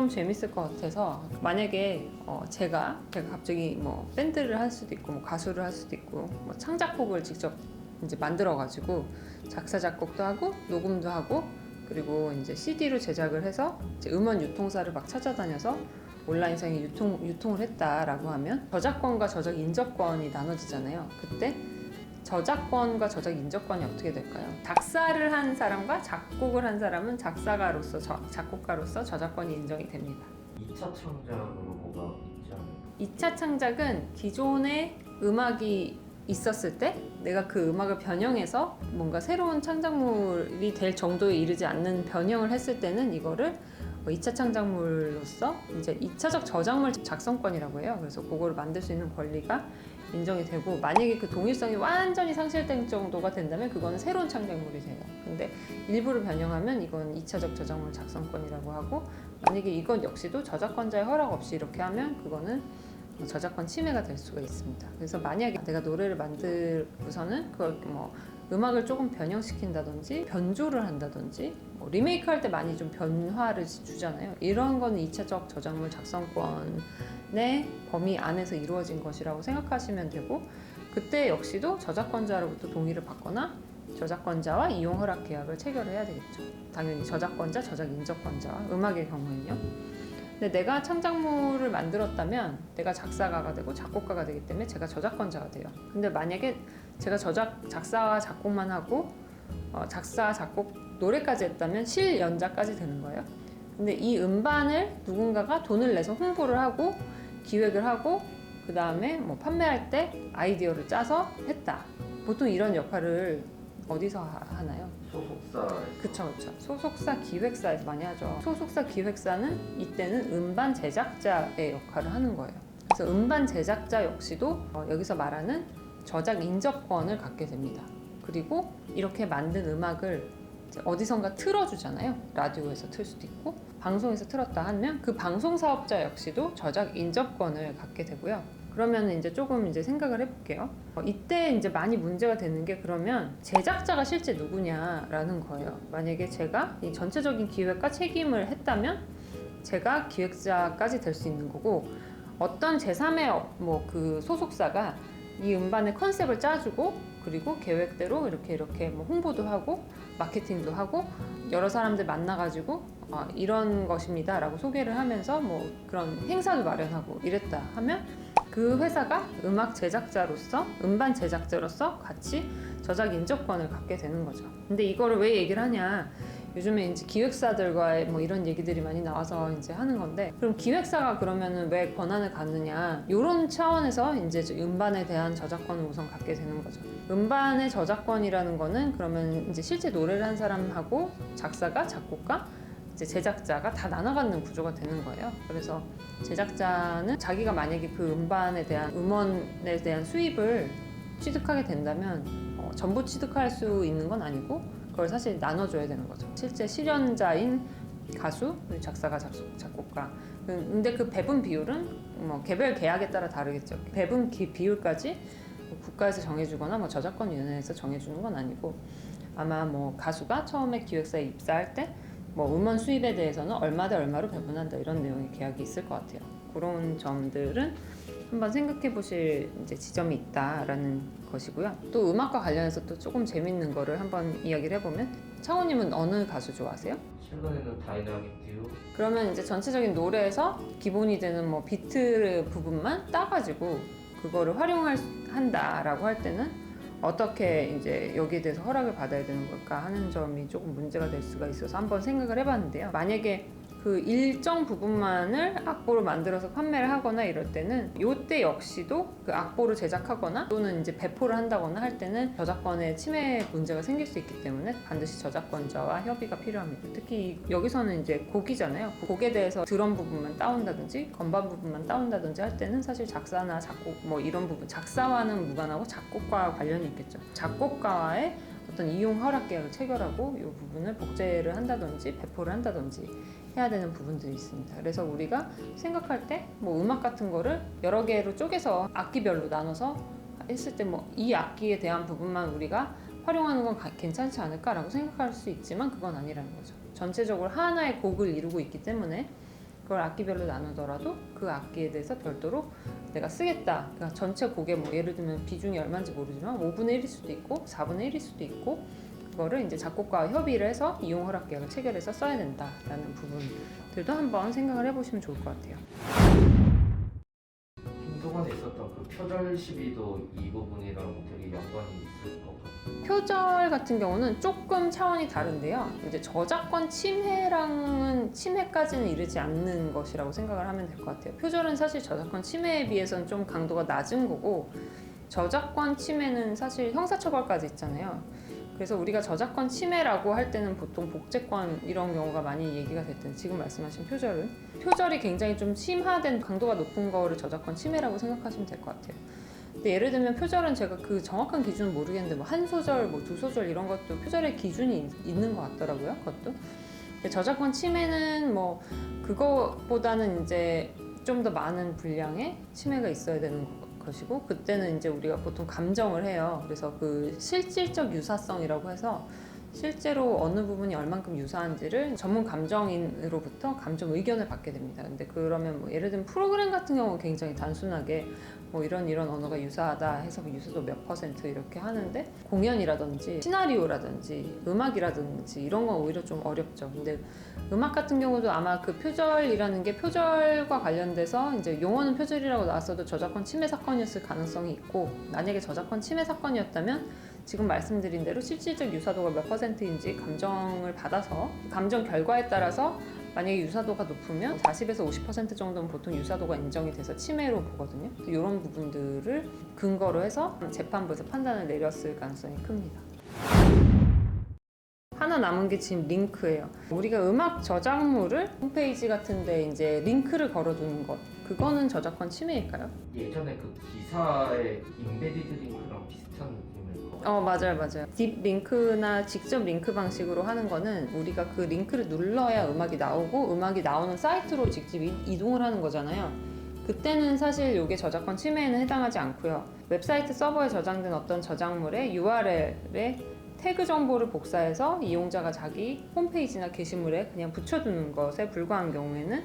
재밌을 것 같아서 만약에 제가 갑자기 뭐 밴드를 할 수도 있고 뭐 가수를 할 수도 있고 뭐 창작곡을 직접 이제 만들어 가지고 작사 작곡도 하고 녹음도 하고 그리고 이제 CD로 제작을 해서 이제 음원 유통사를 막 찾아다녀서 온라인상에 유통을 했다라고 하면 저작권과 저작 인접권이 나눠지잖아요. 그때 저작권과 저작 인접권이 어떻게 될까요? 작사를 한 사람과 작곡을 한 사람은 작사가로서 작곡가로서 저작권이 인정이 됩니다. 2차 창작으로 뭐가 있지 않을까? 2차 창작은 기존의 음악이 있었을 때 내가 그 음악을 변형해서 뭔가 새로운 창작물이 될 정도에 이르지 않는 변형을 했을 때는 이거를 2차 창작물로서 이제 2차적 저작물 작성권이라고 해요. 그래서 그거를 만들 수 있는 권리가 인정이 되고 만약에 그 동일성이 완전히 상실된 정도가 된다면 그거는 새로운 창작물이 돼요. 근데 일부를 변형하면 이건 2차적 저작물 작성권이라고 하고 만약에 이건 역시도 저작권자의 허락 없이 이렇게 하면 그거는 저작권 침해가 될 수가 있습니다. 그래서 만약에 내가 노래를 만들고서는 그걸 뭐 음악을 조금 변형시킨다든지 변조를 한다든지 뭐 리메이크 할 때 많이 좀 변화를 주잖아요. 이런 거는 2차적 저작물 작성권의 범위 안에서 이루어진 것이라고 생각하시면 되고 그때 역시도 저작권자로부터 동의를 받거나 저작권자와 이용 허락 계약을 체결해야 되겠죠. 당연히 저작권자, 저작 인접권자와 음악의 경우에는요. 근데 내가 창작물을 만들었다면 내가 작사가가 되고 작곡가가 되기 때문에 제가 저작권자가 돼요. 근데 만약에 제가 작사와 작곡만 하고 작사, 작곡, 노래까지 했다면 실연자까지 되는 거예요. 근데 이 음반을 누군가가 돈을 내서 홍보를 하고 기획을 하고 그 다음에 뭐 판매할 때 아이디어를 짜서 했다. 보통 이런 역할을 어디서 하나요? 소속사에서. 그쵸. 소속사 기획사에서 많이 하죠. 소속사 기획사는 이때는 음반 제작자의 역할을 하는 거예요. 그래서 음반 제작자 역시도 여기서 말하는 저작 인접권을 갖게 됩니다. 그리고 이렇게 만든 음악을 이제 어디선가 틀어주잖아요. 라디오에서 틀 수도 있고 방송에서 틀었다 하면 그 방송 사업자 역시도 저작 인접권을 갖게 되고요. 그러면 이제 조금 이제 생각을 해볼게요. 이때 이제 많이 문제가 되는 게 그러면 제작자가 실제 누구냐라는 거예요. 만약에 제가 이 전체적인 기획과 책임을 했다면 제가 기획자까지 될 수 있는 거고 어떤 제3의 뭐 그 소속사가 이 음반의 컨셉을 짜주고 그리고 계획대로 이렇게 뭐 홍보도 하고 마케팅도 하고 여러 사람들 만나가지고 이런 것입니다 라고 소개를 하면서 뭐 그런 행사도 마련하고 이랬다 하면 그 회사가 음악 제작자로서 음반 제작자로서 같이 저작 인접권을 갖게 되는 거죠. 근데 이거를 왜 얘기를 하냐, 요즘에 이제 기획사들과의 뭐 이런 얘기들이 많이 나와서 이제 하는 건데, 그럼 기획사가 그러면은 왜 권한을 갖느냐, 이런 차원에서 이제 음반에 대한 저작권을 우선 갖게 되는 거죠. 음반의 저작권이라는 거는 그러면 이제 실제 노래를 한 사람하고 작사가, 작곡가, 이제 제작자가 다 나눠 갖는 구조가 되는 거예요. 그래서 제작자는 자기가 만약에 그 음반에 대한 음원에 대한 수입을 취득하게 된다면 전부 취득할 수 있는 건 아니고 그걸 사실 나눠줘야 되는 거죠. 실제 실현자인 가수, 작사가, 작곡가. 근데 그 배분 비율은 뭐 개별 계약에 따라 다르겠죠. 배분 비율까지 국가에서 정해주거나 뭐 저작권위원회에서 정해주는 건 아니고 아마 뭐 가수가 처음에 기획사에 입사할 때 뭐 음원 수입에 대해서는 얼마 대 얼마로 배분한다 이런 내용의 계약이 있을 것 같아요. 그런 점들은 한번 생각해 보실 이제 지점이 있다라는 것이고요. 또 음악과 관련해서 또 조금 재밌는 거를 한번 이야기를 해보면, 창호님은 어느 가수 좋아하세요? 최근에는 다이나믹 듀오. 그러면 이제 전체적인 노래에서 기본이 되는 뭐 비트 부분만 따가지고 그거를 활용한다라고 할 때는 어떻게 이제 여기에 대해서 허락을 받아야 되는 걸까 하는 점이 조금 문제가 될 수가 있어서 한번 생각을 해봤는데요. 만약에 그 일정 부분만을 악보로 만들어서 판매를 하거나 이럴 때는 이때 역시도 그 악보를 제작하거나 또는 이제 배포를 한다거나 할 때는 저작권의 침해 문제가 생길 수 있기 때문에 반드시 저작권자와 협의가 필요합니다. 특히 여기서는 이제 곡이잖아요. 곡에 대해서 드럼 부분만 따온다든지 건반 부분만 따온다든지 할 때는 사실 작사나 작곡 뭐 이런 부분, 작사와는 무관하고 작곡과 관련이 있겠죠. 작곡가와의 어떤 이용 허락 계약을 체결하고 이 부분을 복제를 한다든지 배포를 한다든지 해야 되는 부분들이 있습니다. 그래서 우리가 생각할 때 뭐 음악 같은 거를 여러 개로 쪼개서 악기별로 나눠서 했을 때 뭐 이 악기에 대한 부분만 우리가 활용하는 건 괜찮지 않을까라고 생각할 수 있지만 그건 아니라는 거죠. 전체적으로 하나의 곡을 이루고 있기 때문에 그걸 악기별로 나누더라도 그 악기에 대해서 별도로 내가 쓰겠다. 그러니까 전체 곡의 뭐 예를 들면 비중이 얼마인지 모르지만 5분의 1일 수도 있고 4분의 1일 수도 있고 그거를 이제 작곡가와 협의를 해서 이용 허락 계약을 체결해서 써야 된다라는 부분들도 한번 생각을 해보시면 좋을 것 같아요. 김동완에 있었던 그 표절 시비도 이 부분이랑 되게 연관이 있을 것 같아요. 표절 같은 경우는 조금 차원이 다른데요. 이제 저작권 침해까지는 이르지 않는 것이라고 생각을 하면 될 것 같아요. 표절은 사실 저작권 침해에 비해서는 좀 강도가 낮은 거고 저작권 침해는 사실 형사처벌까지 있잖아요. 그래서 우리가 저작권 침해라고 할 때는 보통 복제권 이런 경우가 많이 얘기가 될 텐데 지금 말씀하신 표절이 굉장히 좀 심화된 강도가 높은 거를 저작권 침해라고 생각하시면 될 것 같아요. 근데 예를 들면 표절은 제가 그 정확한 기준은 모르겠는데 뭐 한 소절, 뭐 두 소절 이런 것도 표절의 기준이 있는 것 같더라고요. 그것도. 근데 저작권 침해는 뭐 그거보다는 이제 좀 더 많은 분량의 침해가 있어야 되는 것이고 그때는 이제 우리가 보통 감정을 해요. 그래서 그 실질적 유사성이라고 해서 실제로 어느 부분이 얼만큼 유사한지를 전문 감정인으로부터 감정 의견을 받게 됩니다. 근데 그러면 뭐 예를 들면 프로그램 같은 경우는 굉장히 단순하게 뭐 이런 언어가 유사하다 해서 유사도 몇 % 이렇게 하는데 공연이라든지 시나리오라든지 음악이라든지 이런 건 오히려 좀 어렵죠. 근데 음악 같은 경우도 아마 그 표절이라는 게 표절과 관련돼서 이제 용어는 표절이라고 나왔어도 저작권 침해 사건이었을 가능성이 있고 만약에 저작권 침해 사건이었다면 지금 말씀드린 대로 실질적 유사도가 몇 %인지 감정을 받아서 감정 결과에 따라서 만약에 유사도가 높으면 40에서 50% 정도는 보통 유사도가 인정이 돼서 침해로 보거든요. 이런 부분들을 근거로 해서 재판부에서 판단을 내렸을 가능성이 큽니다. 하나 남은 게 지금 링크예요. 우리가 음악 저작물을 홈페이지 같은데 이제 링크를 걸어두는 것, 그거는 저작권 침해일까요? 예전에 그 기사의 인베디드 링크랑 비슷한 느낌일 것 같아요. 맞아요. 딥 링크나 직접 링크 방식으로 하는 거는 우리가 그 링크를 눌러야 음악이 나오고 음악이 나오는 사이트로 직접 이동을 하는 거잖아요. 그때는 사실 이게 저작권 침해에는 해당하지 않고요. 웹사이트 서버에 저장된 어떤 저작물의 URL에 태그 정보를 복사해서 이용자가 자기 홈페이지나 게시물에 그냥 붙여두는 것에 불과한 경우에는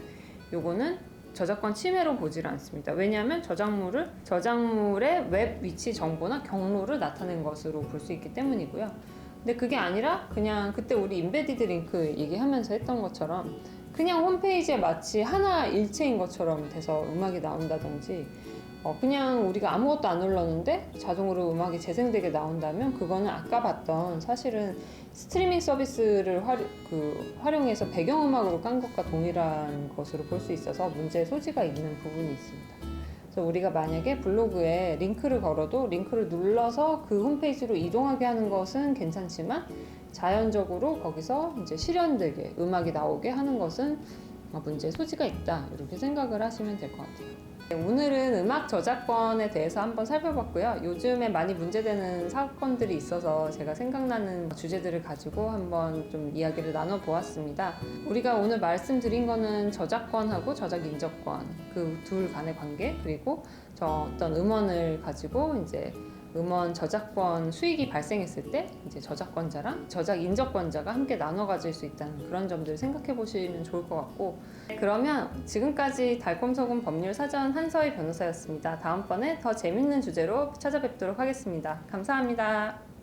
요거는 저작권 침해로 보질 않습니다. 왜냐하면 저작물의 웹 위치 정보나 경로를 나타낸 것으로 볼 수 있기 때문이고요. 근데 그게 아니라 그냥 그때 우리 인베디드 링크 얘기하면서 했던 것처럼 그냥 홈페이지에 마치 하나 일체인 것처럼 돼서 음악이 나온다든지 그냥 우리가 아무것도 안 눌렀는데 자동으로 음악이 재생되게 나온다면 그거는 아까 봤던 사실은 스트리밍 서비스를 활용해서 배경음악으로 깐 것과 동일한 것으로 볼 수 있어서 문제의 소지가 있는 부분이 있습니다. 그래서 우리가 만약에 블로그에 링크를 걸어도 링크를 눌러서 그 홈페이지로 이동하게 하는 것은 괜찮지만 자연적으로 거기서 이제 실현되게 음악이 나오게 하는 것은 문제의 소지가 있다 이렇게 생각을 하시면 될 것 같아요. 오늘은 음악 저작권에 대해서 한번 살펴봤고요. 요즘에 많이 문제되는 사건들이 있어서 제가 생각나는 주제들을 가지고 한번 좀 이야기를 나눠보았습니다. 우리가 오늘 말씀드린 거는 저작권하고 저작 인접권 그 둘 간의 관계 그리고 어떤 음원을 가지고 이제 음원 저작권 수익이 발생했을 때 이제 저작권자랑 저작 인접권자가 함께 나눠 가질 수 있다는 그런 점들을 생각해 보시면 좋을 것 같고 그러면 지금까지 달콤소금 법률 사전 한서희 변호사였습니다. 다음번에 더 재밌는 주제로 찾아뵙도록 하겠습니다. 감사합니다.